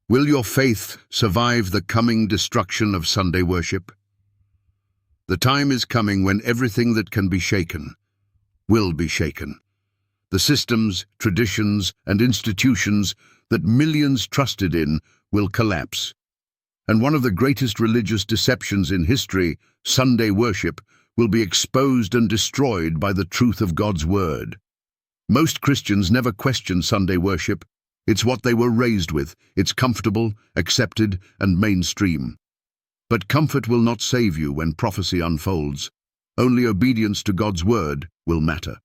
Will your faith survive the coming destruction of Sunday worship? The time is coming when everything that can be shaken will be shaken. The systems, traditions, and institutions that millions trusted in will collapse. And one of the greatest religious deceptions in history, Sunday worship, will be exposed and destroyed by the truth of God's word. Most Christians never question Sunday worship. It's what they were raised with. It's comfortable, accepted, and mainstream. But comfort will not save you when prophecy unfolds. Only obedience to God's word will matter.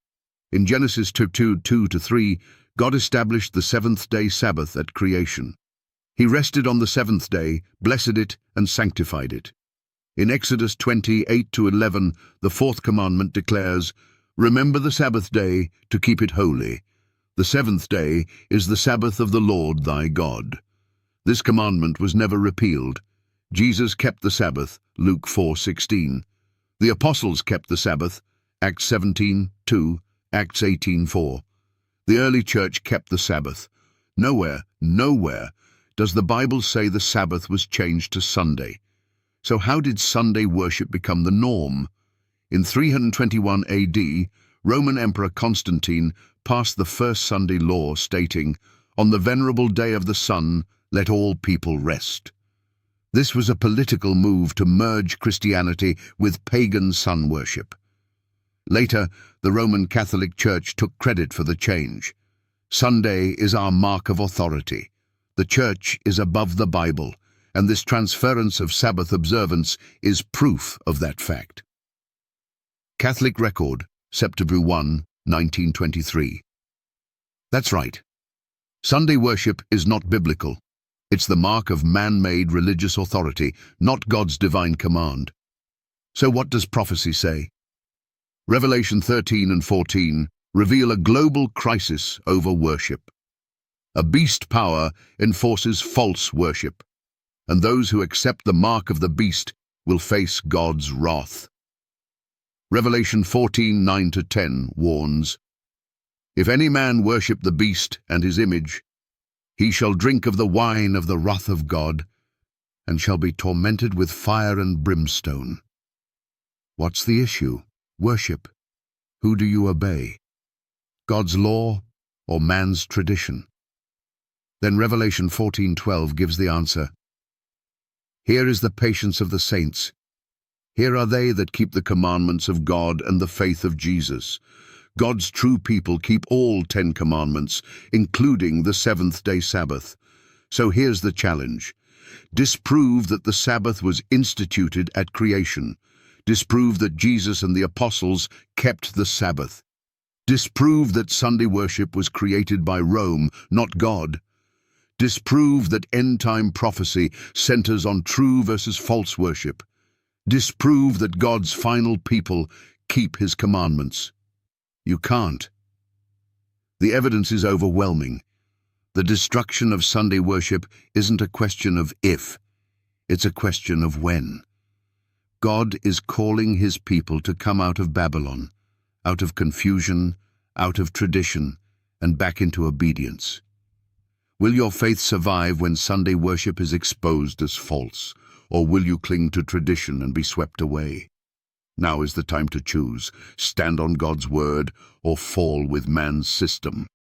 In Genesis 2:2-3, God established the seventh-day Sabbath at creation. He rested on the seventh day, blessed it, and sanctified it. In Exodus 20:8-11, the fourth commandment declares, "Remember the Sabbath day to keep it holy. The seventh day is the Sabbath of the Lord thy God." This commandment was never repealed. Jesus kept the Sabbath, Luke 4:16. The apostles kept the Sabbath, Acts 17:2, Acts 18:4. The early church kept the Sabbath. Nowhere does the Bible say the Sabbath was changed to Sunday. So how did Sunday worship become the norm? In 321 AD, Roman Emperor Constantine passed the first Sunday law stating, "On the venerable day of the sun, let all people rest." This was a political move to merge Christianity with pagan sun worship. Later, the Roman Catholic Church took credit for the change. Sunday is our mark of authority. The Church is above the Bible, and this transference of Sabbath observance is proof of that fact. Catholic Record, September 1, 1923. That's right. Sunday worship is not biblical. It's the mark of man-made religious authority, not God's divine command. So what does prophecy say? Revelation 13 and 14 reveal a global crisis over worship. A beast power enforces false worship, and those who accept the mark of the beast will face God's wrath. Revelation 14:9-10 warns, "If any man worship the beast and his image, he shall drink of the wine of the wrath of God, and shall be tormented with fire and brimstone." What's the issue? Worship. Who do you obey? God's law or man's tradition? Then Revelation 14:12 gives the answer. "Here is the patience of the saints. Here are they that keep the commandments of God and the faith of Jesus." God's true people keep all 10 commandments, including the seventh-day Sabbath. So here's the challenge. Disprove that the Sabbath was instituted at creation. Disprove that Jesus and the apostles kept the Sabbath. Disprove that Sunday worship was created by Rome, not God. Disprove that end-time prophecy centers on true versus false worship. Disprove that God's final people keep his commandments. You can't. The evidence is overwhelming. The destruction of Sunday worship isn't a question of if, it's a question of when. God is calling his people to come out of Babylon, out of confusion, out of tradition, and back into obedience. Will your faith survive when Sunday worship is exposed as false, or will you cling to tradition and be swept away? Now is the time to choose. Stand on God's word or fall with man's system.